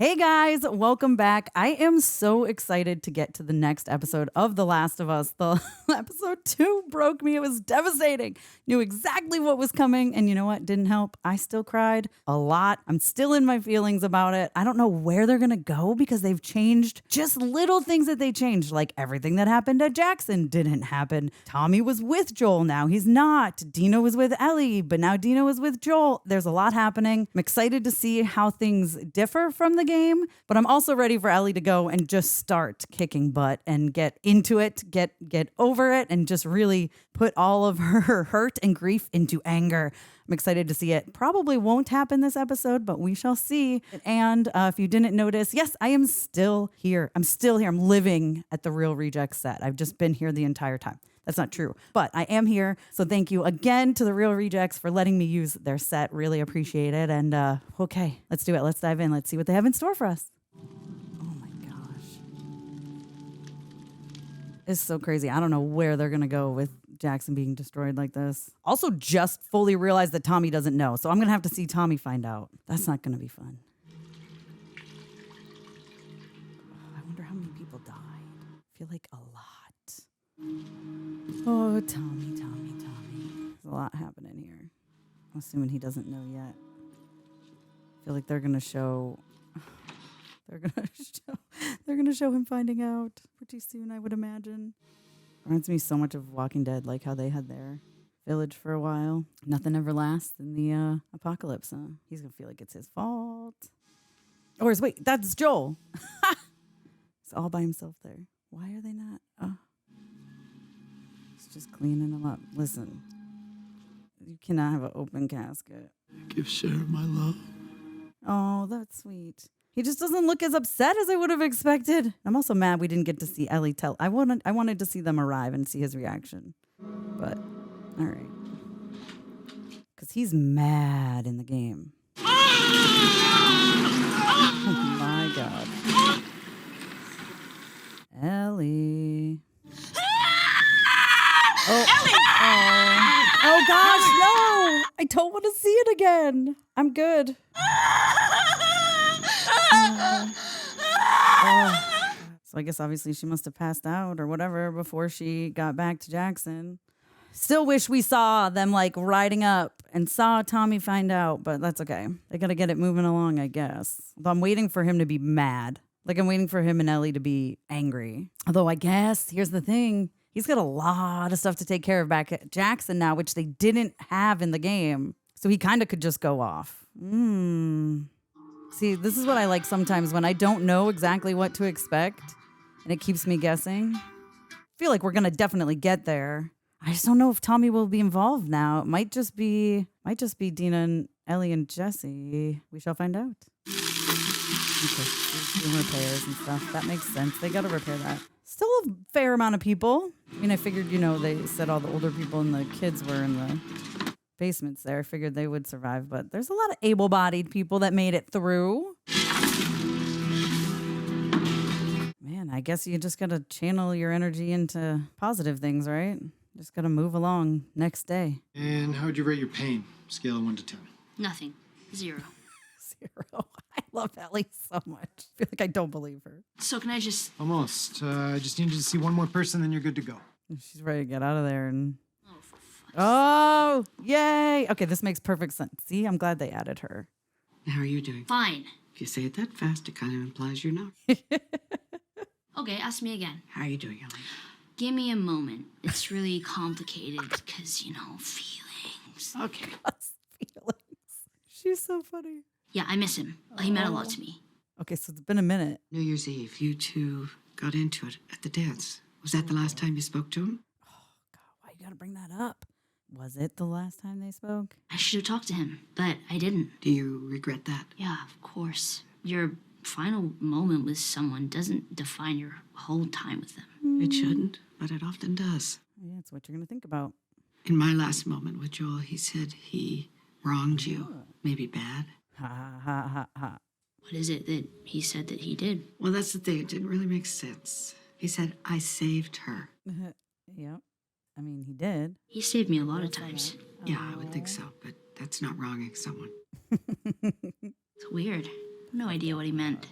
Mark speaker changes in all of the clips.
Speaker 1: Hey guys, welcome back. I am so excited to get to the next episode of The Last of Us. The episode 2 broke me. It was devastating. Knew exactly what was coming. And you know what? Didn't help. I still cried a lot. I'm still in my feelings about it. I don't know where they're going to go because they've changed just little things that they changed. Like everything that happened at Jackson didn't happen. Tommy was with Joel. Now he's not. Dina was with Ellie, but now Dina was with Joel. There's a lot happening. I'm excited to see how things differ from the game, but I'm also ready for Ellie to go and just start kicking butt and get into it, get over it, and just really put all of her hurt and grief into anger. I'm excited to see it. Probably won't happen this episode, but we shall see. And if you didn't notice, yes, I am still here. I'm still here. I'm living at the Real Rejects set. I've just been here the entire time. That's not true, but I am here. So thank you again to the Real Rejects for letting me use their set. Really appreciate it. And okay, let's do it. Let's dive in. Let's see what they have in store for us. Oh my gosh. It's so crazy. I don't know where they're going to go with Jackson being destroyed like this. Also just fully realized that Tommy doesn't know. So I'm going to have to see Tommy find out. That's not going to be fun. I wonder how many people died. I feel like a lot. Oh, Tommy. There's a lot happening here. I'm assuming he doesn't know yet. I feel like they're gonna show him finding out pretty soon, I would imagine. Reminds me so much of Walking Dead, like how they had their village for a while. Nothing ever lasts in the apocalypse, huh? He's gonna feel like it's his fault. Or wait, that's Joel. He's all by himself there. Why are they not? Just cleaning them up. Listen, you cannot have an open casket.
Speaker 2: Give Sarah my love.
Speaker 1: Oh, that's sweet. He just doesn't look as upset as I would have expected. I'm also mad we didn't get to see Ellie tell. I wanted to see them arrive and see his reaction. But, all right. Because he's mad in the game. Oh, my God. Ellie. Oh.
Speaker 3: Ellie!
Speaker 1: Oh gosh, no! I don't want to see it again. I'm good. So I guess obviously she must have passed out or whatever before she got back to Jackson. Still wish we saw them like riding up and saw Tommy find out, but that's okay. They gotta get it moving along, I guess. Although I'm waiting for him to be mad. Like I'm waiting for him and Ellie to be angry. Although I guess, here's the thing. He's got a lot of stuff to take care of back at Jackson now, which they didn't have in the game. So he kind of could just go off. See, this is what I like sometimes when I don't know exactly what to expect and it keeps me guessing. I feel like we're going to definitely get there. I just don't know if Tommy will be involved now. It might just be Dina and Ellie and Jesse. We shall find out. Okay, doing repairs and stuff. That makes sense. They got to repair that. Still a fair amount of people. I mean, I figured, they said all the older people and the kids were in the basements there. I figured they would survive, but there's a lot of able-bodied people that made it through. Man, I guess you just got to channel your energy into positive things, right? Just got to move along next day.
Speaker 2: And how would you rate your pain? Scale of 1 to 10.
Speaker 3: Nothing. 0.
Speaker 1: 0. I love Ellie so much. I feel like I don't believe her.
Speaker 3: So can I just...
Speaker 2: Almost. I just need you to see one more person, then you're good to go.
Speaker 1: She's ready to get out of there and...
Speaker 3: Oh, for fuck's
Speaker 1: Oh, yay. Okay, this makes perfect sense. See, I'm glad they added her.
Speaker 4: How are you doing?
Speaker 3: Fine.
Speaker 4: If you say it that fast, it kind of implies you're not.
Speaker 3: Okay, ask me again.
Speaker 4: How are you doing, Ellie?
Speaker 3: Give me a moment. It's really complicated because, feelings.
Speaker 4: Okay.
Speaker 1: Feelings. She's so funny.
Speaker 3: Yeah, I miss him. He meant a lot to me.
Speaker 1: Okay, so it's been a minute.
Speaker 4: New Year's Eve, you two got into it at the dance. Was that the last time you spoke to him?
Speaker 1: Oh, God, why you gotta bring that up? Was it the last time they spoke?
Speaker 3: I should have talked to him, but I didn't.
Speaker 4: Do you regret that?
Speaker 3: Yeah, of course. Your final moment with someone doesn't define your whole time with them.
Speaker 4: It shouldn't, but it often does.
Speaker 1: Yeah, it's what you're gonna think about.
Speaker 4: In my last moment with Joel, he said he wronged you. Maybe bad.
Speaker 1: Ha ha ha ha ha.
Speaker 3: What is it that he said that he did?
Speaker 4: Well, that's the thing. It didn't really make sense. He said, I saved her.
Speaker 1: Yep. I mean, he did.
Speaker 3: He saved me a lot of times.
Speaker 4: Yeah, I would think so, but that's not wronging someone.
Speaker 3: It's weird. No idea what he meant.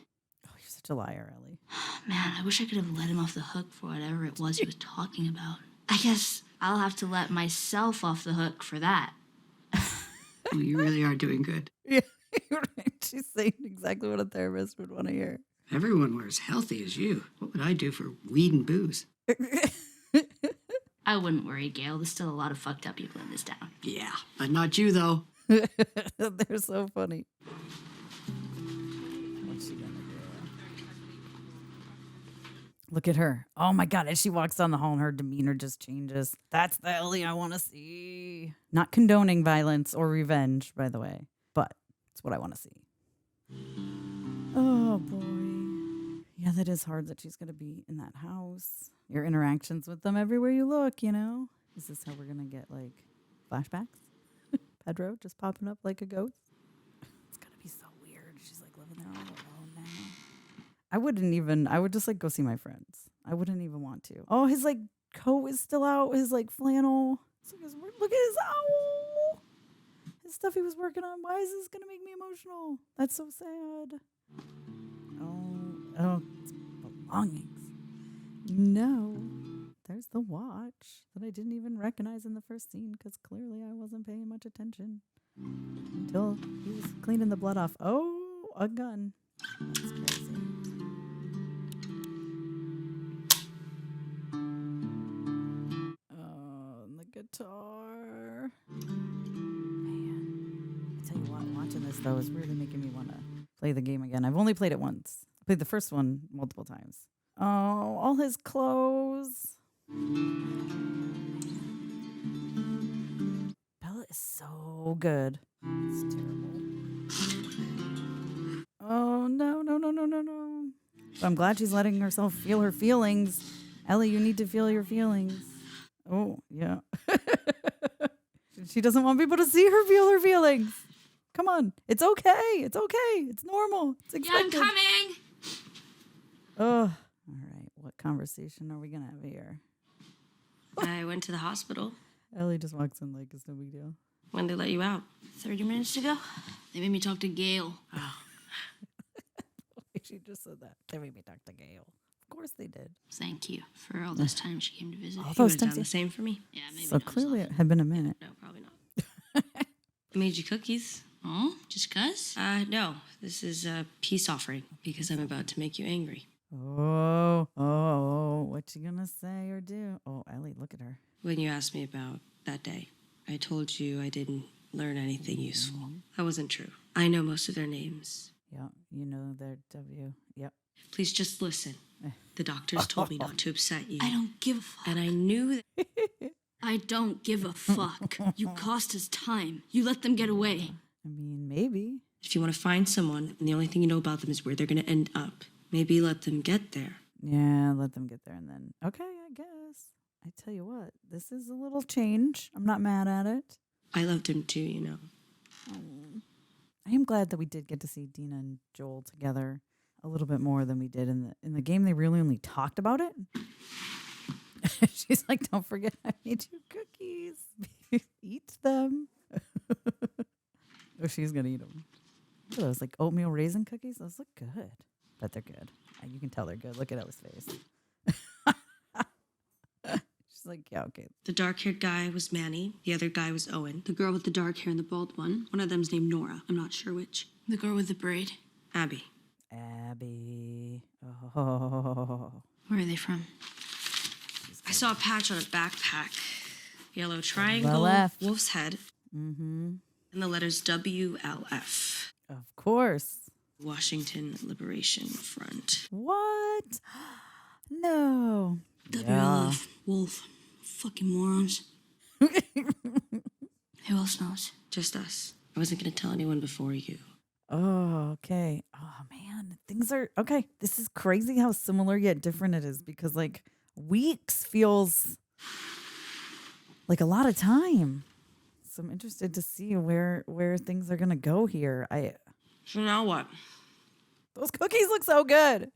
Speaker 1: Oh, you're such a liar, Ellie.
Speaker 3: Man, I wish I could have let him off the hook for whatever it was he was talking about. I guess I'll have to let myself off the hook for that.
Speaker 4: Well, you really are doing good.
Speaker 1: Yeah, you're right. She's saying exactly what a therapist would want to hear.
Speaker 4: Everyone were as healthy as you. What would I do for weed and booze?
Speaker 3: I wouldn't worry, Gail. There's still a lot of fucked up people in this town.
Speaker 4: Yeah, but not you, though.
Speaker 1: They're so funny. What's she gonna do? Look at her. Oh my God. As she walks down the hall and her demeanor just changes. That's the Ellie I want to see. Not condoning violence or revenge, by the way, but it's what I want to see. Oh boy. Yeah, that is hard that she's going to be in that house. Your interactions with them everywhere you look, you know? Is this how we're going to get like flashbacks? Pedro just popping up like a ghost? It's going to be so weird. She's like living there all alone now. I would just like go see my friends. I wouldn't even want to. Oh, his like coat is still out. His like flannel. Look at his owl. His stuff he was working on. Why is this going to make me emotional? That's so sad. Oh, it's belongings. No. There's the watch that I didn't even recognize in the first scene because clearly I wasn't paying much attention until he was cleaning the blood off. Oh, a gun. That's crazy. Oh, and the guitar. Man, I tell you what, watching this though is really making me want to play the game again. I've only played it once. I played the first one multiple times. Oh, all his clothes. Bella is so good. It's terrible. Oh, no. But I'm glad she's letting herself feel her feelings. Ellie, you need to feel your feelings. Oh, yeah. She doesn't want people to see her feel her feelings. Come on. It's okay. It's okay. It's normal. It's expected.
Speaker 3: Yeah, I'm coming.
Speaker 1: Oh, all right. What conversation are we going to have here?
Speaker 5: I went to the hospital.
Speaker 1: Ellie just walks in like it's no big deal.
Speaker 5: When they let you out?
Speaker 3: 30 minutes ago, they made me talk to Gail.
Speaker 5: Oh.
Speaker 1: She just said that. They made me talk to Gail. Of course they did.
Speaker 3: Thank you for all this time she came to visit.
Speaker 1: All
Speaker 5: You
Speaker 1: those
Speaker 5: would have
Speaker 1: times.
Speaker 5: done the same for me.
Speaker 3: Yeah, maybe
Speaker 1: So
Speaker 3: not as
Speaker 1: clearly it
Speaker 3: often.
Speaker 1: had been a minute.
Speaker 5: No, probably not. I made you cookies.
Speaker 3: Oh, just 'cause?
Speaker 5: No, this is a peace offering because I'm about to make you angry.
Speaker 1: Oh, what you gonna say or do? Oh, Ellie, look at her.
Speaker 5: When you asked me about that day, I told you I didn't learn anything useful. That wasn't true. I know most of their names.
Speaker 1: Yeah, you know their W. Yep.
Speaker 5: Please just listen. The doctors told me not to upset you.
Speaker 3: I don't give a fuck.
Speaker 5: And I knew that
Speaker 3: I don't give a fuck. You cost us time. You let them get away.
Speaker 1: I mean, maybe.
Speaker 5: if you want to find someone and the only thing you know about them is where they're going to end up, maybe let them get there.
Speaker 1: Yeah, let them get there and then, okay, I guess. I tell you what, this is a little change. I'm not mad at it.
Speaker 5: I loved him too, you know.
Speaker 1: I am glad that we did get to see Dina and Joel together a little bit more than we did in the game. They really only talked about it. She's like, "Don't forget, I made you cookies. Eat them." Oh, she's gonna eat them. Look at those, like oatmeal raisin cookies. Those look good. Bet they're good. You can tell they're good. Look at Ella's face. She's like, "Yeah, okay."
Speaker 5: The dark-haired guy was Manny. The other guy was Owen.
Speaker 6: The girl with the dark hair and the bald one of them's named Nora. I'm not sure which.
Speaker 3: The girl with the braid.
Speaker 5: Abby.
Speaker 1: Abby. Oh.
Speaker 3: Where are they from?
Speaker 5: I saw a patch on a backpack. Yellow triangle,
Speaker 1: left.
Speaker 5: wolf's head,
Speaker 1: Mm-hmm.
Speaker 5: and the letters WLF.
Speaker 1: Of course.
Speaker 5: Washington Liberation Front.
Speaker 1: What? No.
Speaker 3: WLF. Wolf. Fucking morons. Who else knows?
Speaker 5: Just us. I wasn't going to tell anyone before you.
Speaker 1: Oh, okay. Oh, man. Things are... Okay, this is crazy how similar yet different it is because, like, weeks feels like a lot of time. So I'm interested to see where things are going to go here.
Speaker 5: So now what?
Speaker 1: Those cookies look so good.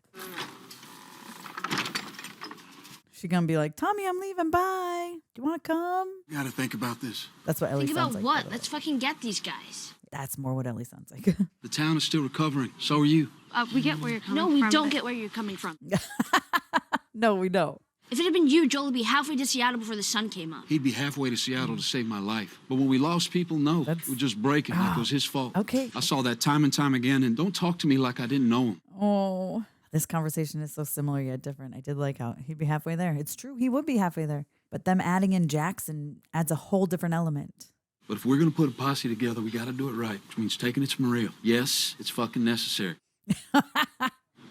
Speaker 1: She going to be like, "Tommy, I'm leaving. Bye. Do you want to come?"
Speaker 7: Gotta think about this.
Speaker 1: That's what Ellie
Speaker 3: Think
Speaker 1: sounds
Speaker 3: about
Speaker 1: like.
Speaker 3: what?
Speaker 1: by the
Speaker 3: Let's fucking get these guys.
Speaker 1: That's more what Ellie sounds like.
Speaker 7: The town is still recovering. So are you.
Speaker 6: We get where you're coming
Speaker 3: No,
Speaker 6: from.
Speaker 3: we don't
Speaker 6: but-
Speaker 3: get where you're coming from.
Speaker 1: No, we don't.
Speaker 3: If it had been you, Joel would be halfway to Seattle before the sun came up.
Speaker 7: He'd be halfway to Seattle to save my life. But when we lost people, no. We're just breaking like it was his fault.
Speaker 1: Okay.
Speaker 7: I saw that time and time again, and don't talk to me like I didn't know him.
Speaker 1: Oh, this conversation is so similar yet different. I did like how he'd be halfway there. It's true. He would be halfway there. But them adding in Jackson adds a whole different element.
Speaker 7: But if we're going to put a posse together, we got to do it right, which means taking it to Maria. Yes, it's fucking necessary.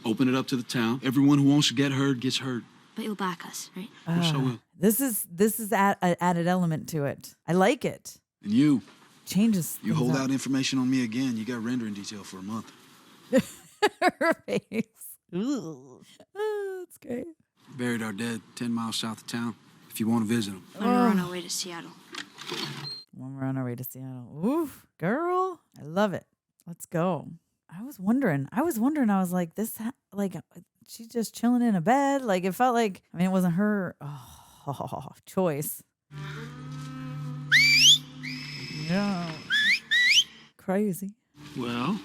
Speaker 7: Open it up to the town. Everyone who wants to get heard gets heard.
Speaker 3: But you'll back us, right?
Speaker 7: So will.
Speaker 1: This is an added element to it. I like it.
Speaker 8: And you
Speaker 1: Changes.
Speaker 8: You
Speaker 1: things
Speaker 8: hold
Speaker 1: up.
Speaker 8: out information on me again, you got rendering detail for a month.
Speaker 1: Her face. Ooh. Oh, that's great.
Speaker 7: Buried our dead 10 miles south of town. If you want to visit them.
Speaker 3: When we're on our way to Seattle.
Speaker 1: When we're on our way to Seattle. Oof, girl. I love it. Let's go. I was wondering, I was like, she's just chilling in a bed. Like, it felt like, I mean, it wasn't her choice. Yeah. Crazy.
Speaker 7: Well,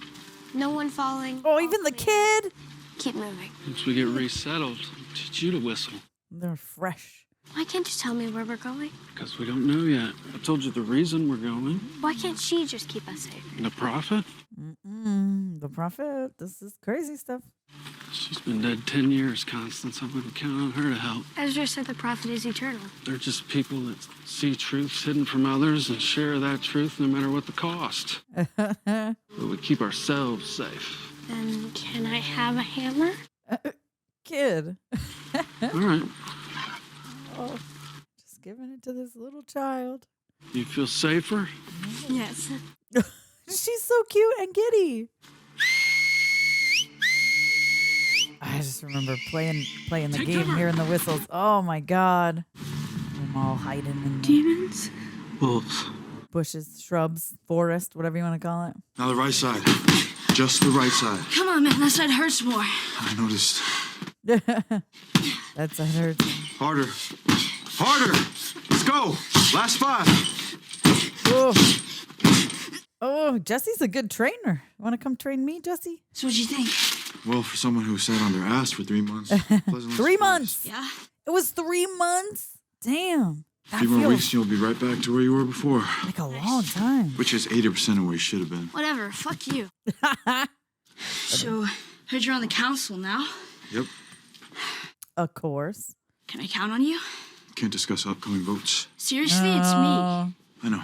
Speaker 3: No one falling.
Speaker 1: Oh, even the kid.
Speaker 3: Keep moving.
Speaker 7: once we get resettled, teach you to whistle.
Speaker 1: They're fresh.
Speaker 3: Why can't you tell me where we're going?
Speaker 7: Because we don't know yet. I told you the reason we're going.
Speaker 3: Why can't she just keep us safe?
Speaker 7: The prophet?
Speaker 1: The prophet. This is crazy stuff.
Speaker 7: She's been dead 10 years, Constance. I wouldn't count on her to help.
Speaker 3: Ezra said the prophet is eternal.
Speaker 7: They're just people that see truths hidden from others and share that truth no matter what the cost. But we keep ourselves safe.
Speaker 3: Then can I have a hammer?
Speaker 1: Kid.
Speaker 7: All right.
Speaker 1: Oh, just giving it to this little child.
Speaker 7: You feel safer?
Speaker 3: Yes.
Speaker 1: She's so cute and giddy. I just remember playing the
Speaker 7: Take
Speaker 1: game,
Speaker 7: cover.
Speaker 1: hearing the whistles. Oh my God. I'm all hiding in the
Speaker 3: Demons?
Speaker 7: Wolves.
Speaker 1: bushes, shrubs, forest, whatever you want to call it.
Speaker 8: Now the right side. Just the right side.
Speaker 3: Come on, man. That side hurts more.
Speaker 8: I noticed.
Speaker 1: That's what hurts.
Speaker 8: Harder. Harder! Let's go! Last 5.
Speaker 1: Oh, Jesse's a good trainer. Want to come train me, Jesse?
Speaker 3: So what'd you think?
Speaker 8: Well, for someone who sat on their ass for 3 months. pleasantly
Speaker 1: 3
Speaker 8: surprised.
Speaker 1: months.
Speaker 3: Yeah?
Speaker 1: It was 3 months. Damn.
Speaker 8: A
Speaker 1: That
Speaker 8: few more
Speaker 1: feels
Speaker 8: weeks, you'll be right back to where you were before.
Speaker 1: like a long time.
Speaker 8: Which is 80% of where you should have been.
Speaker 3: Whatever. Fuck you. So, heard you're on the council now.
Speaker 8: Yep.
Speaker 1: Of course.
Speaker 3: Can I count on you?
Speaker 8: Can't discuss upcoming votes.
Speaker 3: Seriously, it's me.
Speaker 8: I know.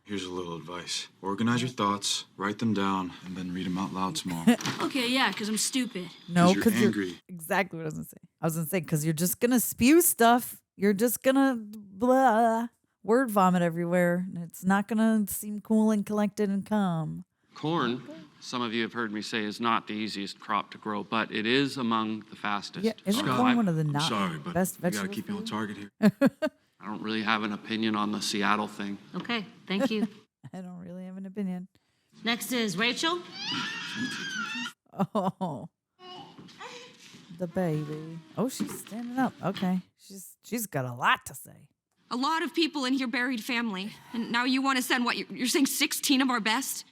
Speaker 8: Here's a little advice. Organize your thoughts, write them down, and then read them out loud tomorrow.
Speaker 3: Okay, yeah, because I'm stupid.
Speaker 1: No,
Speaker 8: 'Cause you're
Speaker 1: because you're
Speaker 8: angry.
Speaker 1: exactly what I was gonna say. I was gonna say because you're just gonna spew stuff. You're just gonna blah word vomit everywhere. And it's not gonna seem cool and collected and calm.
Speaker 9: Corn, some of you have heard me say, is not the easiest crop to grow, but it is among the fastest.
Speaker 1: Yeah, isn't
Speaker 9: So
Speaker 1: corn
Speaker 9: I,
Speaker 1: one of the
Speaker 8: I'm
Speaker 1: not
Speaker 8: sorry, but
Speaker 1: best
Speaker 8: we gotta
Speaker 1: vegetables?
Speaker 8: keep you on target here.
Speaker 9: I don't really have an opinion on the Seattle thing.
Speaker 10: Okay, thank you.
Speaker 1: I don't really have an opinion.
Speaker 10: Next is Rachel.
Speaker 1: Oh, the baby. Oh, she's standing up. Okay, she's got a lot to say.
Speaker 11: A lot of people in here buried family. And now you want to send, what, you're saying 16 of our best?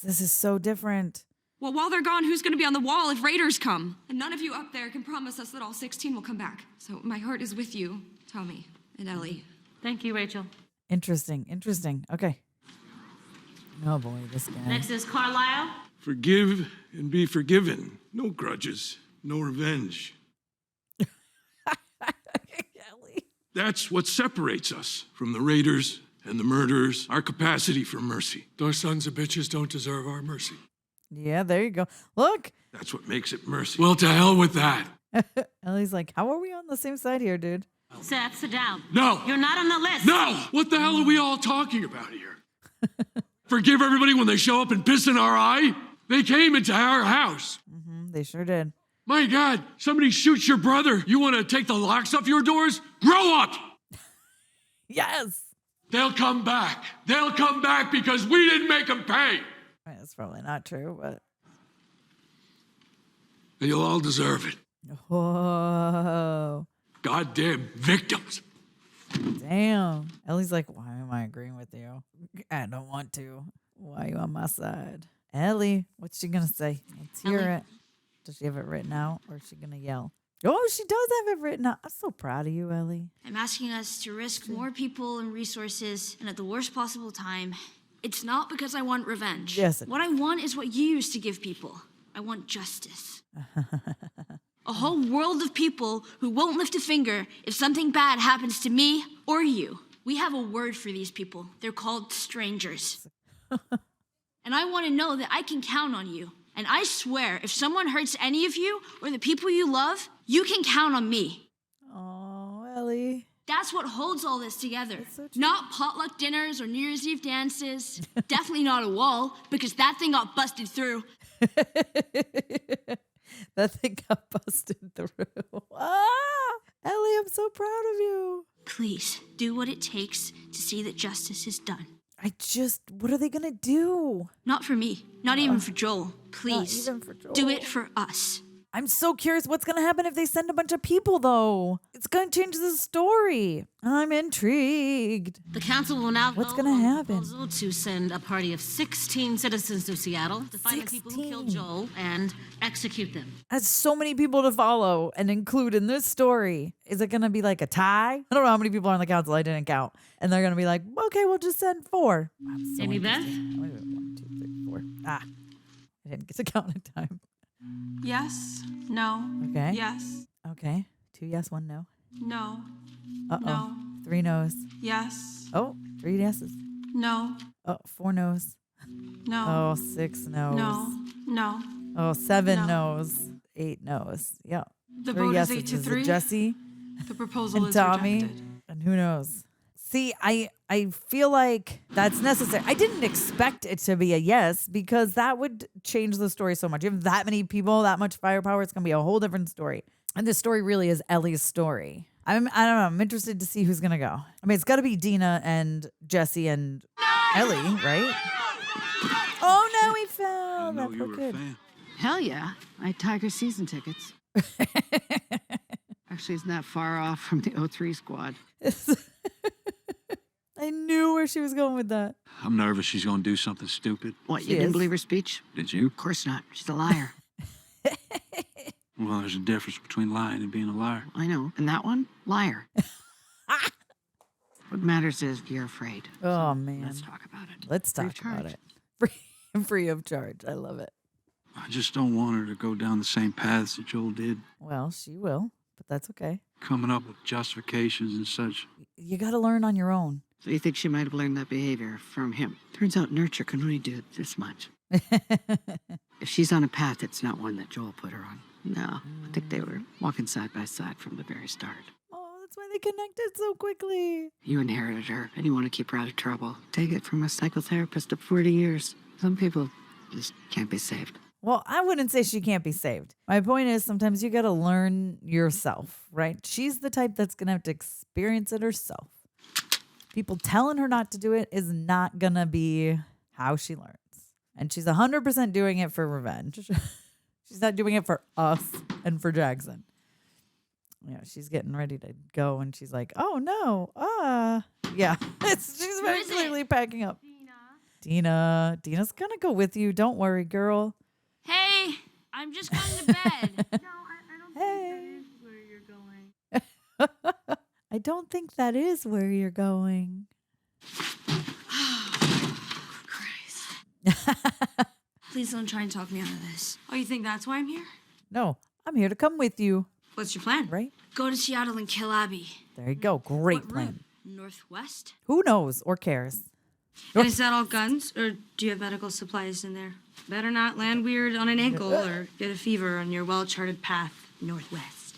Speaker 1: This is so different.
Speaker 11: Well, while they're gone, who's going to be on the wall if raiders come? And none of you up there can promise us that all 16 will come back. So my heart is with you, Tommy and Ellie.
Speaker 10: Thank you, Rachel.
Speaker 1: Interesting. Okay. Oh boy, this guy.
Speaker 10: Next is Carlisle.
Speaker 12: Forgive and be forgiven. No grudges, no revenge.
Speaker 1: Ellie.
Speaker 12: That's what separates us from the raiders and the murderers, our capacity for mercy. Those sons of bitches don't deserve our mercy.
Speaker 1: Yeah, there you go. Look,
Speaker 12: That's what makes it mercy. Well, to hell with that.
Speaker 1: Ellie's like, how are we on the same side here, dude?
Speaker 10: Seth, sit down.
Speaker 12: No.
Speaker 10: You're not on the list.
Speaker 12: No! What the hell are we all talking about here? Forgive everybody when they show up and piss in our eye? They came into our house.
Speaker 1: They sure did.
Speaker 12: My God, somebody shoots your brother. You want to take the locks off your doors? Grow up!
Speaker 1: Yes.
Speaker 12: They'll come back. They'll come back because we didn't make them pay.
Speaker 1: That's probably not true, but
Speaker 12: And you'll all deserve it.
Speaker 1: whoa,
Speaker 12: Goddamn victims.
Speaker 1: damn. Ellie's like, why am I agreeing with you? I don't want to. Why are you on my side? Ellie, what's she going to say? Let's hear
Speaker 3: Ellie?
Speaker 1: it. Does she have it written out or is she going to yell? Oh, she does have it written out. I'm so proud of you, Ellie.
Speaker 3: I'm asking us to risk more people and resources and at the worst possible time. It's not because I want revenge.
Speaker 1: Yes, it
Speaker 3: What I want is what you used to give people. I want justice. A whole world of people who won't lift a finger if something bad happens to me or you. We have a word for these people. They're called strangers. And I want to know that I can count on you. And I swear, if someone hurts any of you or the people you love, you can count on me.
Speaker 1: Oh, Ellie.
Speaker 3: That's what holds all this together.
Speaker 1: so true.
Speaker 3: Not potluck dinners or New Year's Eve dances. Definitely not a wall, because that thing got busted through.
Speaker 1: That thing got busted through. Ah, Ellie, I'm so proud of you.
Speaker 3: Please, do what it takes to see that justice is done.
Speaker 1: What are they going to do?
Speaker 3: Not for me. Not even for Joel. Please.
Speaker 1: even for Joel.
Speaker 3: Do it for us.
Speaker 1: I'm so curious what's going to happen if they send a bunch of people, though. It's going to change the story. I'm intrigued.
Speaker 10: The council will now
Speaker 1: What's
Speaker 10: vote
Speaker 1: gonna
Speaker 10: on the
Speaker 1: happen?
Speaker 10: proposal to send a party of 16 citizens to Seattle to find the people who killed
Speaker 1: 16.
Speaker 10: Joel and execute them.
Speaker 1: Has so many people to follow and include in this story. Is it going to be like a tie? I don't know how many people are on the council. I didn't count. And they're going to be like, okay, we'll just send 4. I'm so
Speaker 10: Amy Beth?
Speaker 1: interested. Wait, 1, 2, 3, 4. Ah, I didn't get to count in time.
Speaker 11: Yes. No.
Speaker 1: Okay.
Speaker 11: Yes.
Speaker 1: Okay. 2 yes, 1 no.
Speaker 11: No.
Speaker 1: Uh-oh.
Speaker 11: No.
Speaker 1: 3 no's.
Speaker 11: Yes.
Speaker 1: Oh, 3 yeses.
Speaker 11: No.
Speaker 1: Oh, 4 no's.
Speaker 11: No.
Speaker 1: Oh, 6 no's.
Speaker 11: No. No.
Speaker 1: Oh, 7
Speaker 11: No.
Speaker 1: no's. 8 no's. Yeah.
Speaker 11: The
Speaker 1: 3
Speaker 11: vote is
Speaker 1: yeses.
Speaker 11: 8 to
Speaker 1: Is it
Speaker 11: 3.
Speaker 1: Jesse
Speaker 11: The proposal
Speaker 1: and
Speaker 11: is
Speaker 1: Tommy?
Speaker 11: rejected.
Speaker 1: And who knows? See, I feel like that's necessary. I didn't expect it to be a yes because that would change the story so much. You have that many people, that much firepower, it's going to be a whole different story. And this story really is Ellie's story. I don't know. I'm interested to see who's going to go. I mean, it's got to be Dina and Jesse and Ellie, right? Oh, no, he fell.
Speaker 7: I know
Speaker 1: That
Speaker 7: you
Speaker 1: poor
Speaker 7: were a
Speaker 1: kid.
Speaker 7: fan.
Speaker 4: Hell yeah. I had Tiger season tickets. Actually, it's not far off from the 03 squad.
Speaker 1: I knew where she was going with that.
Speaker 7: I'm nervous she's going to do something stupid.
Speaker 4: What,
Speaker 1: She
Speaker 4: you didn't
Speaker 1: is.
Speaker 4: believe her speech?
Speaker 7: Did you?
Speaker 4: Of course not. She's a liar.
Speaker 7: Well, there's a difference between lying and being a liar.
Speaker 4: I know. And that one? Liar. What matters is you're afraid.
Speaker 1: Oh, man.
Speaker 4: Let's talk about it.
Speaker 1: Let's
Speaker 4: Free of
Speaker 1: talk about
Speaker 4: charge.
Speaker 1: it. Free of charge. I love it.
Speaker 7: I just don't want her to go down the same paths that Joel did,
Speaker 1: Well, she will, but that's okay.
Speaker 7: coming up with justifications and such.
Speaker 1: You got to learn on your own.
Speaker 4: So you think she might have learned that behavior from him? Turns out nurture can only do this much. If she's on a path, it's not one that Joel put her on. No, I think they were walking side by side from the very start.
Speaker 1: Oh, that's why they connected so quickly.
Speaker 4: You inherited her, and you want to keep her out of trouble. Take it from a psychotherapist of 40 years. Some people just can't be saved.
Speaker 1: Well, I wouldn't say she can't be saved. My point is sometimes you got to learn yourself, right? She's the type that's going to have to experience it herself. People telling her not to do it is not going to be how she learns. And she's 100% doing it for revenge. She's not doing it for us and for Jackson. You know, she's getting ready to go and she's like, oh no. Yeah. She's very
Speaker 3: is it?
Speaker 1: clearly packing up. Dina's going to go with you. Don't worry, girl.
Speaker 3: Hey, I'm just going to bed.
Speaker 1: Hey. I don't think that is where you're going.
Speaker 3: Please don't try and talk me out of this.
Speaker 11: Oh, you think that's why I'm here?
Speaker 1: No, I'm here to come with you,
Speaker 11: What's your plan?
Speaker 1: right?
Speaker 3: Go to Seattle and kill Abby.
Speaker 1: There you go. Great
Speaker 11: What
Speaker 1: plan.
Speaker 11: room?
Speaker 3: Northwest?
Speaker 1: Who knows or cares?
Speaker 11: And is that all guns, or do you have medical supplies in there? Better not land weird on an ankle or get a fever on your well-charted path northwest.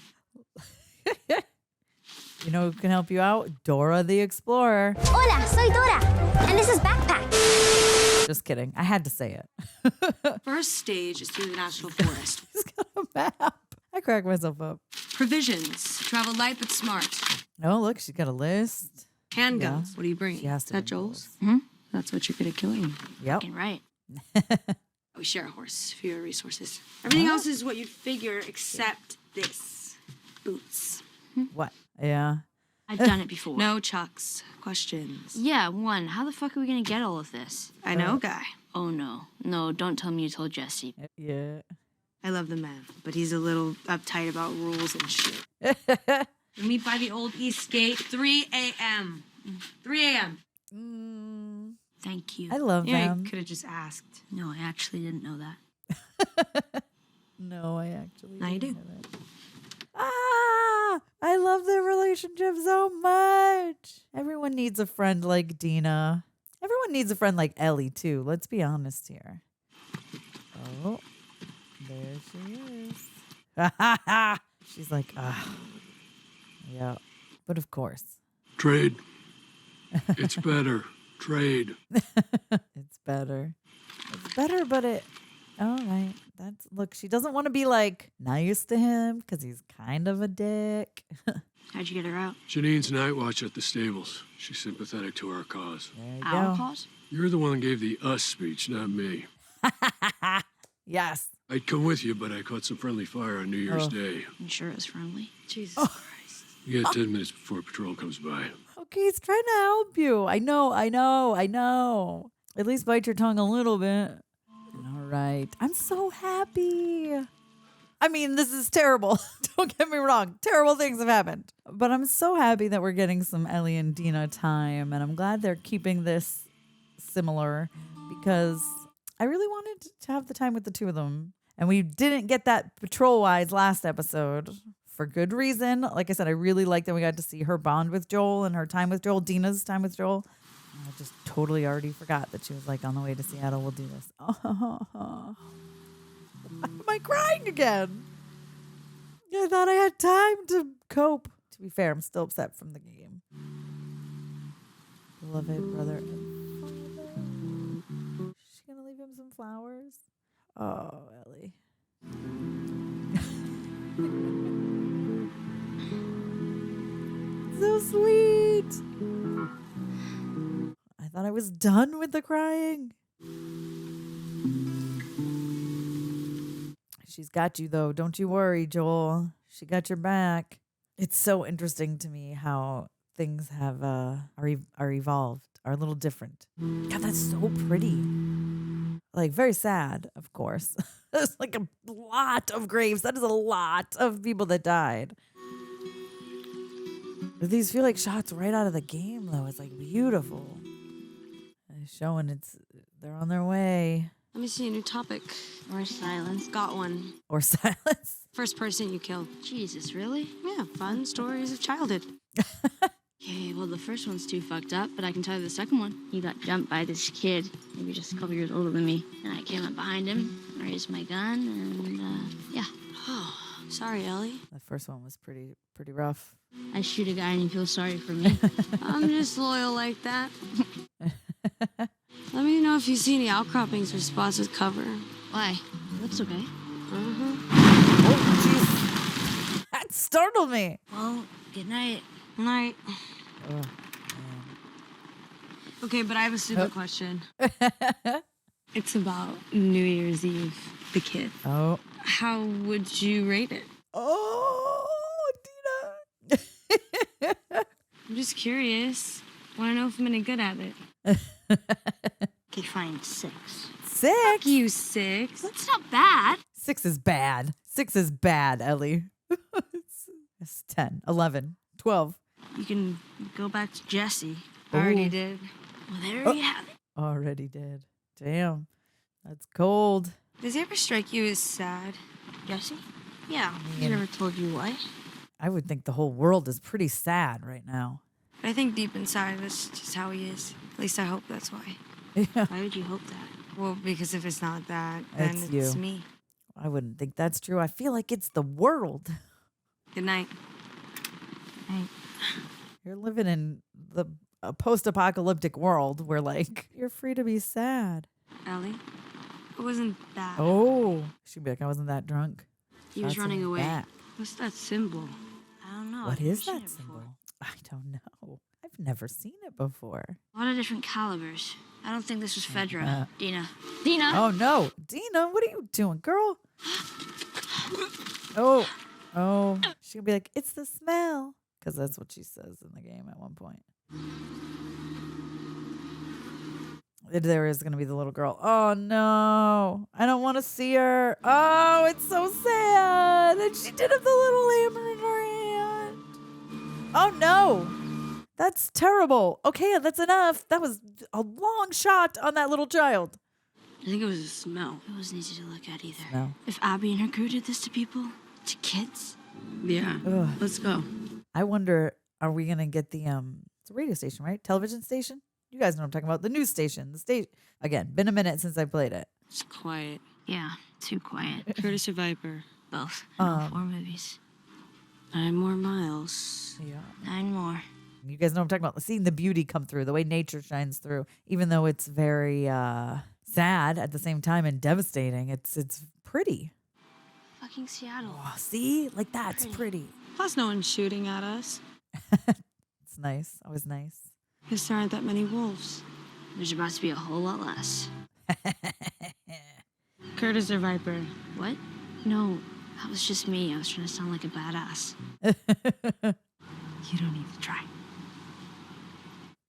Speaker 1: You know who can help you out? Dora the Explorer.
Speaker 13: Hola, soy Dora, and this is Backpack.
Speaker 1: Just kidding. I had to say it.
Speaker 11: First stage is through the national forest.
Speaker 1: He's got a map. I crack myself up.
Speaker 11: Provisions. Travel light but smart.
Speaker 1: Oh, look, she's got a list.
Speaker 11: Handguns.
Speaker 1: Yeah.
Speaker 11: What do you bring?
Speaker 1: She has to
Speaker 11: Is that
Speaker 1: bring
Speaker 11: Joel's?
Speaker 1: those.
Speaker 11: That's what you're good at killing.
Speaker 1: Yep.
Speaker 3: Fucking right.
Speaker 11: We share a horse for your resources. Everything else is what you'd figure except this. Boots.
Speaker 1: What? Yeah.
Speaker 3: I've done it before.
Speaker 6: No, Chucks. Questions.
Speaker 3: Yeah, one. How the fuck are we gonna get all of this?
Speaker 6: I know, guy.
Speaker 3: Oh, no. No, don't tell me you told Jesse.
Speaker 1: Yeah.
Speaker 6: I love the man, but he's a little uptight about rules and shit. We meet by the old East Gate, 3 a.m. 3 a.m.
Speaker 3: Thank you.
Speaker 1: I love them.
Speaker 6: You could have just asked.
Speaker 3: No, I actually didn't know that.
Speaker 1: No, I actually.
Speaker 6: Now you do.
Speaker 1: I love their relationship so much. Everyone needs a friend like Dina. Everyone needs a friend like Ellie, too. Let's be honest here. Oh, there she is. She's like, yeah. But of course.
Speaker 12: Trade. It's better. Trade.
Speaker 1: It's better. It's better, but it. All right. Look, she doesn't want to be like nice to him because he's kind of a dick.
Speaker 3: How'd you get her out?
Speaker 12: Janine's night watch at the stables. She's sympathetic to our cause.
Speaker 1: There you
Speaker 3: Our
Speaker 1: go.
Speaker 3: cause?
Speaker 12: You're the one that gave the us speech, not me.
Speaker 1: Yes.
Speaker 12: I'd come with you, but I caught some friendly fire on New Year's Day.
Speaker 3: I'm sure it was friendly.
Speaker 6: Jesus Christ.
Speaker 12: You got 10 minutes before patrol comes by.
Speaker 1: Okay, he's trying to help you. I know. At least bite your tongue a little bit. All right. I'm so happy. I mean, this is terrible. Don't get me wrong. Terrible things have happened. But I'm so happy that we're getting some Ellie and Dina time. And I'm glad they're keeping this similar because I really wanted to have the time with the two of them. And we didn't get that patrol-wise last episode for good reason. Like I said, I really liked that we got to see her bond with Joel and her time with Joel, Dina's time with Joel. I just totally already forgot that she was like, on the way to Seattle, we'll do this. Oh, am I crying again? I thought I had time to cope. To be fair, I'm still upset from the game. Beloved brother and father. Is she going to leave him some flowers? Oh, Ellie. So sweet. I thought I was done with the crying. She's got you, though. Don't you worry, Joel. She got your back. It's so interesting to me how things have are evolved, are a little different. God, that's so pretty. Like, very sad, of course. There's like a lot of graves. That is a lot of people that died. But these feel like shots right out of the game, though. It's like beautiful. It's showing they're on their way.
Speaker 6: Let me see a new topic.
Speaker 3: Or silence.
Speaker 6: Got one.
Speaker 1: Or silence.
Speaker 6: First person you killed.
Speaker 3: Jesus, really?
Speaker 6: Yeah, fun stories of childhood.
Speaker 3: Okay, well, the first one's too fucked up, but I can tell you the second one. He got jumped by this kid, maybe just a couple years older than me. And I came up behind him, raised my gun, and, yeah.
Speaker 6: Oh, sorry, Ellie.
Speaker 1: The first one was pretty rough.
Speaker 3: I shoot a guy and he feels sorry for me.
Speaker 6: I'm just loyal like that. Let me know if you see any outcroppings or spots with cover.
Speaker 3: Why? That's okay.
Speaker 1: Oh, jeez. That startled me.
Speaker 3: Well, good night.
Speaker 6: Night.
Speaker 1: Oh, man.
Speaker 6: Okay, but I have a stupid question. It's about New Year's Eve, the kid.
Speaker 1: Oh.
Speaker 6: How would you rate it?
Speaker 1: Oh, Dina.
Speaker 6: I'm just curious. Want to know if I'm any good at it.
Speaker 3: Okay, fine, 6.
Speaker 1: 6?
Speaker 6: Fuck you, 6.
Speaker 3: That's not bad.
Speaker 1: 6 is bad. 6 is bad, Ellie. It's 10, 11, 12.
Speaker 3: You can go back to Jesse.
Speaker 6: Already did.
Speaker 3: Well, there you have it.
Speaker 1: Already did. Damn. That's cold.
Speaker 6: Does he ever strike you as sad?
Speaker 3: Jesse?
Speaker 6: Yeah.
Speaker 3: He never told you why?
Speaker 1: I would think the whole world is pretty sad right now.
Speaker 6: But I think deep inside that's just how he is. At least I hope that's why.
Speaker 1: Yeah.
Speaker 3: Why would you hope that?
Speaker 6: Well, because if it's not that, then
Speaker 1: It's
Speaker 6: it's
Speaker 1: you.
Speaker 6: me.
Speaker 1: I wouldn't think that's true. I feel like it's the world.
Speaker 6: Good night.
Speaker 1: You're living in a post-apocalyptic world where, like, you're free to be sad.
Speaker 6: Ellie, it wasn't that.
Speaker 1: Oh. She'd be like, I wasn't that drunk.
Speaker 3: He was
Speaker 1: Shots in
Speaker 3: running
Speaker 1: the
Speaker 3: away.
Speaker 1: back.
Speaker 6: What's that symbol?
Speaker 3: I don't know.
Speaker 1: What
Speaker 3: I've never
Speaker 1: is
Speaker 3: seen
Speaker 1: that
Speaker 3: it
Speaker 1: symbol?
Speaker 3: before.
Speaker 1: I don't know. I've never seen it before.
Speaker 3: A lot of different calibers. I don't think this was Fedra. Dina. Dina!
Speaker 1: Oh, no. Dina, what are you doing, girl? Oh. She'll be like, it's the smell. because that's what she says in the game at one point. There is going to be the little girl. Oh, no. I don't want to see her. Oh, it's so sad. And she did have the little hammer in her hand. Oh, no. That's terrible. Okay, that's enough. That was a long shot on that little child.
Speaker 3: I think it was a smell. It wasn't easy to look at either.
Speaker 1: No.
Speaker 3: If Abby and her crew did this to people, to kids.
Speaker 4: Yeah,
Speaker 1: Ugh.
Speaker 4: let's go.
Speaker 1: I wonder, are we going to get the, it's a radio station, right? Television station? You guys know what I'm talking about. The news station. The state. Again, been a minute since I played it.
Speaker 5: It's quiet.
Speaker 3: Yeah, too quiet.
Speaker 5: Curtis or Viper?
Speaker 3: Both. In all 4 movies.
Speaker 5: 9 more miles.
Speaker 1: Yeah.
Speaker 3: 9 more.
Speaker 1: You guys know what I'm talking about. Seeing the beauty come through, the way nature shines through, even though it's very sad at the same time and devastating. It's pretty.
Speaker 3: Fucking Seattle.
Speaker 1: Oh, see? Like that's pretty.
Speaker 5: Plus, no one's shooting at us.
Speaker 1: It's nice. Always nice.
Speaker 5: Because there aren't that many wolves.
Speaker 3: There's about to be a whole lot less.
Speaker 5: Curtis or Viper?
Speaker 3: What? No, that was just me. I was trying to sound like a badass. You don't need to try.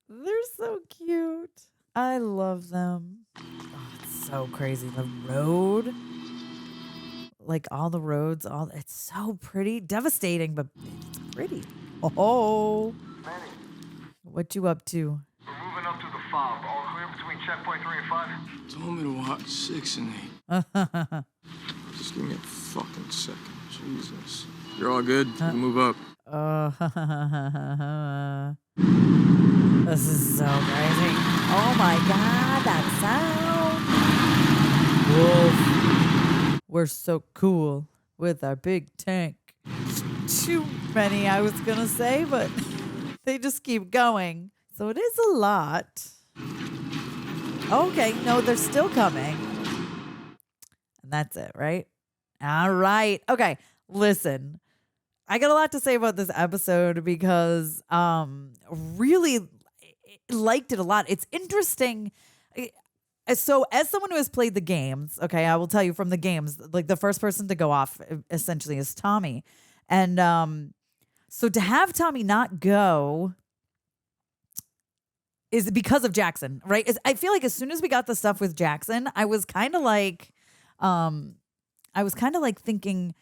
Speaker 1: They're so cute. I love them. Oh, it's so crazy. The road. Like all the roads, it's so pretty. Devastating, but it's pretty. Oh.
Speaker 14: Manny,
Speaker 1: What you up to?
Speaker 14: we're moving up to the fob. All clear between checkpoint 3 and 5?
Speaker 8: Told me to watch 6 and 8. Just give me a fucking second. Jesus. You're all good? We'll move up.
Speaker 1: This is so crazy. Oh my God, that sound. Wolf. We're so cool with our big tank. Too many, I was going to say, but they just keep going. So it is a lot. Okay, no, they're still coming. And that's it, right? All right. Okay, listen. I got a lot to say about this episode because really liked it a lot. It's interesting. So as someone who has played the games, okay, I will tell you from the games, like the first person to go off essentially is Tommy. And so to have Tommy not go is because of Jackson, right? I feel like as soon as we got the stuff with Jackson, I was kind of like thinking,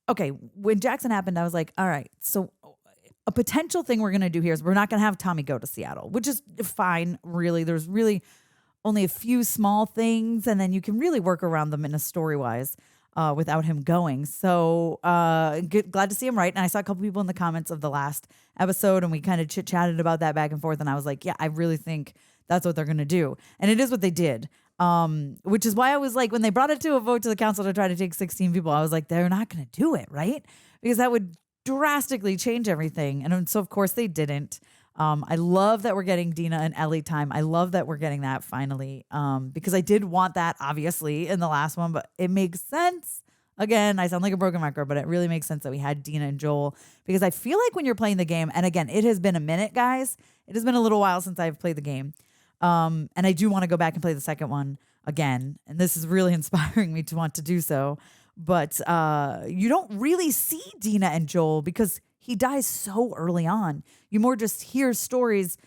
Speaker 1: okay, when Jackson happened, I was like, all right, so a potential thing we're going to do here is we're not going to have Tommy go to Seattle, which is fine, really. There's really only a few small things, and then you can really work around them in a story-wise without him going. So glad to see him right. And I saw a couple people in the comments of the last episode, and we kind of chit-chatted about that back and forth, and I was like, yeah, I really think that's what they're going to do. And it is what they did. Which is why I was like, when they brought it to a vote to the council to try to take 16 people, I was like, they're not going to do it, right? Because that would drastically change everything. And so, of course, they didn't. I love that we're getting Dina and Ellie time. I love that we're getting that finally because I did want that, obviously, in the last one, but it makes sense. Again, I sound like a broken record, but it really makes sense that we had Dina and Joel because I feel like when you're playing the game, and again, it has been a minute, guys. It has been a little while since I've played the game. And I do want to go back and play the second one again. And this is really inspiring me to want to do so. But you don't really see Dina and Joel because he dies so early on. You more just hear stories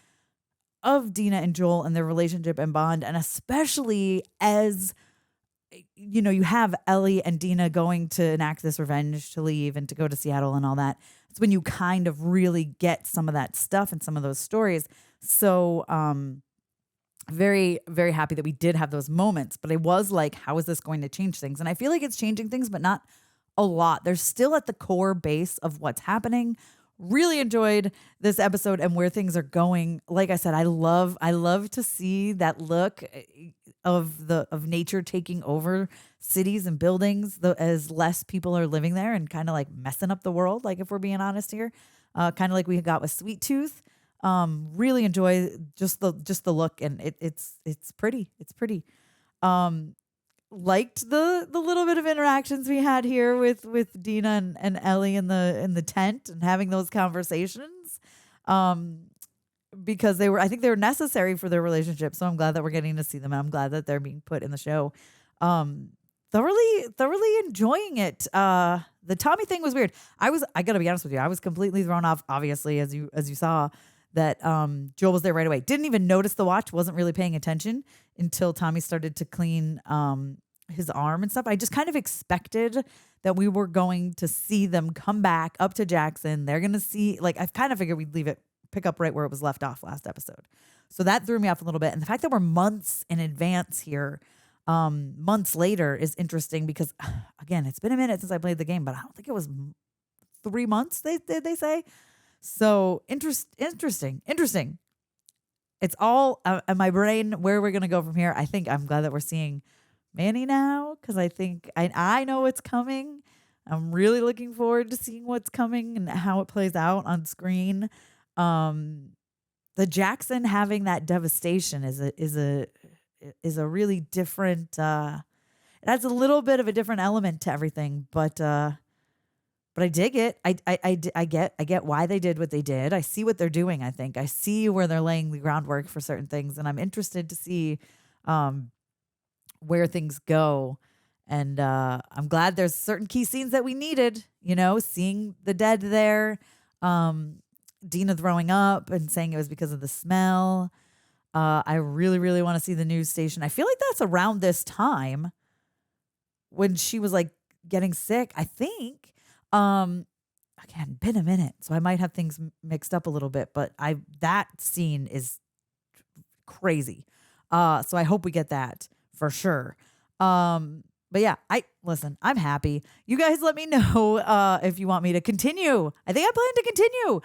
Speaker 1: of Dina and Joel and their relationship and bond. And especially as, you know, you have Ellie and Dina going to enact this revenge to leave and to go to Seattle and all that. It's when you kind of really get some of that stuff and some of those stories. So, very, very happy that we did have those moments, but I was like, how is this going to change things? And I feel like it's changing things, but not a lot. They're still at the core base of what's happening. Really enjoyed this episode and where things are going. Like I said, I love to see that look of nature taking over cities and buildings as less people are living there and kind of like messing up the world. Like if we're being honest here, kind of like we got with Sweet Tooth. Really enjoy just the look and it's pretty. It's pretty. Liked the little bit of interactions we had here with Dina and Ellie in the tent and having those conversations. Because I think they were necessary for their relationship. So I'm glad that we're getting to see them. And I'm glad that they're being put in the show. Thoroughly enjoying it The Tommy thing was weird. I gotta be honest with you. I was completely thrown off, obviously, as you saw, that Joel was there right away. Didn't even notice the watch, wasn't really paying attention until Tommy started to clean his arm and stuff. I just kind of expected that we were going to see them come back up to Jackson. They're gonna see, like, I kind of figured we'd pick up right where it was left off last episode. So that threw me off a little bit. And the fact that we're months in advance here, months later, is interesting because, again, it's been a minute since I played the game, but I don't think it was 3 months, they say. So interesting. It's all in my brain where we're going to go from here. I think I'm glad that we're seeing Manny now because I think I know what's coming. I'm really looking forward to seeing what's coming and how it plays out on screen. The Jackson having that devastation is a really different. It adds a little bit of a different element to everything, but I dig it. I get why they did what they did. I see what they're doing. I think I see where they're laying the groundwork for certain things, and I'm interested to see where things go. And I'm glad there's certain key scenes that we needed. You know, seeing the dead there. Dina throwing up and saying it was because of the smell. I really, really want to see the news station. I feel like that's around this time when she was like getting sick, I think. Again, been a minute, so I might have things mixed up a little bit, but that scene is crazy. So I hope we get that for sure. But yeah, I'm happy. You guys let me know if you want me to continue. I think I plan to continue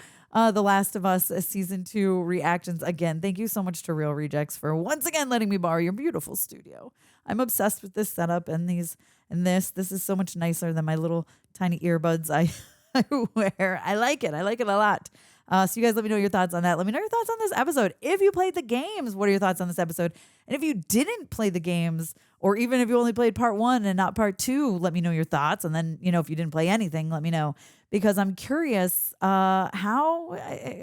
Speaker 1: The Last of Us season 2 reactions. Again, thank you so much to Real Rejects for once again letting me borrow your beautiful studio. I'm obsessed with this setup and this. This is so much nicer than my little tiny earbuds I wear. I like it. I like it a lot. So you guys let me know your thoughts on that. Let me know your thoughts on this episode. If you played the games, what are your thoughts on this episode? And if you didn't play the games, or even if you only played part 1 and not part 2, let me know your thoughts. And then, if you didn't play anything, let me know. Because I'm curious how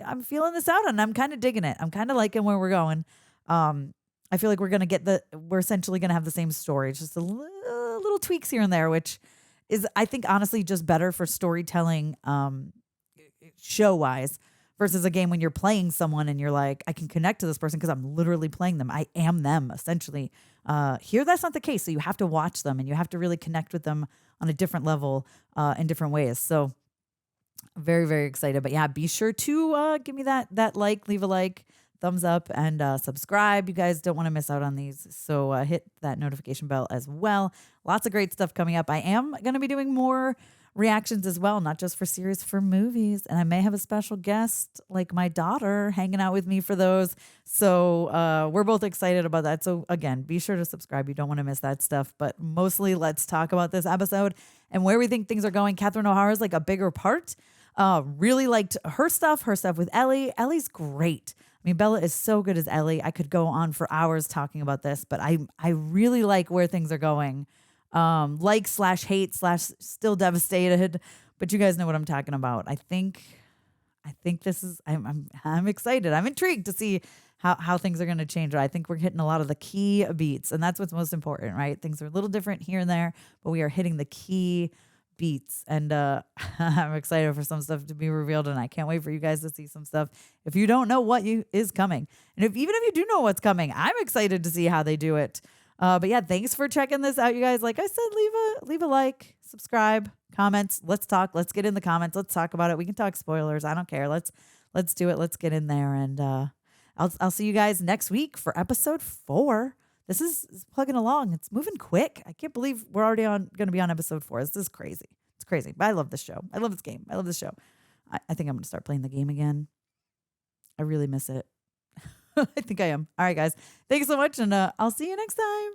Speaker 1: I'm feeling this out, and I'm kind of digging it. I'm kind of liking where we're going. I feel like we're essentially going to have the same story. It's just a little tweaks here and there, which is, I think, honestly, just better for storytelling show-wise versus a game when you're playing someone and you're like, I can connect to this person because I'm literally playing them. I am them, essentially. Here, that's not the case. So you have to watch them and you have to really connect with them on a different level in different ways. So very, very excited. But yeah, be sure to give me that like, leave a like, thumbs up, and subscribe. You guys don't want to miss out on these. So hit that notification bell as well. Lots of great stuff coming up. I am going to be doing more reactions as well, not just for series, for movies. And I may have a special guest like my daughter hanging out with me for those. So we're both excited about that. So again, be sure to subscribe. You don't want to miss that stuff. But mostly let's talk about this episode and where we think things are going. Catherine O'Hara's like a bigger part. Really liked her stuff with Ellie. Ellie's great. I mean, Bella is so good as Ellie. I could go on for hours talking about this, but I really like where things are going. Like/hate/ still devastated, but you guys know what I'm talking about. I think this is, I'm excited. I'm intrigued to see how things are going to change. I think we're hitting a lot of the key beats, and that's what's most important, right? Things are a little different here and there, but we are hitting the key beats, and I'm excited for some stuff to be revealed, and I can't wait for you guys to see some stuff. If you don't know what is coming, and even if you do know what's coming, I'm excited to see how they do it. But yeah, thanks for checking this out, you guys. Like I said, leave a like, subscribe, comments. Let's talk. Let's get in the comments. Let's talk about it. We can talk spoilers. I don't care. Let's do it. Let's get in there, and I'll see you guys next week for episode 4. This is plugging along. It's moving quick. I can't believe we're already going to be on episode 4. This is crazy. It's crazy. But I love this show. I love this game. I love this show. I think I'm going to start playing the game again. I really miss it. I think I am. All right, guys. Thanks so much, and I'll see you next time.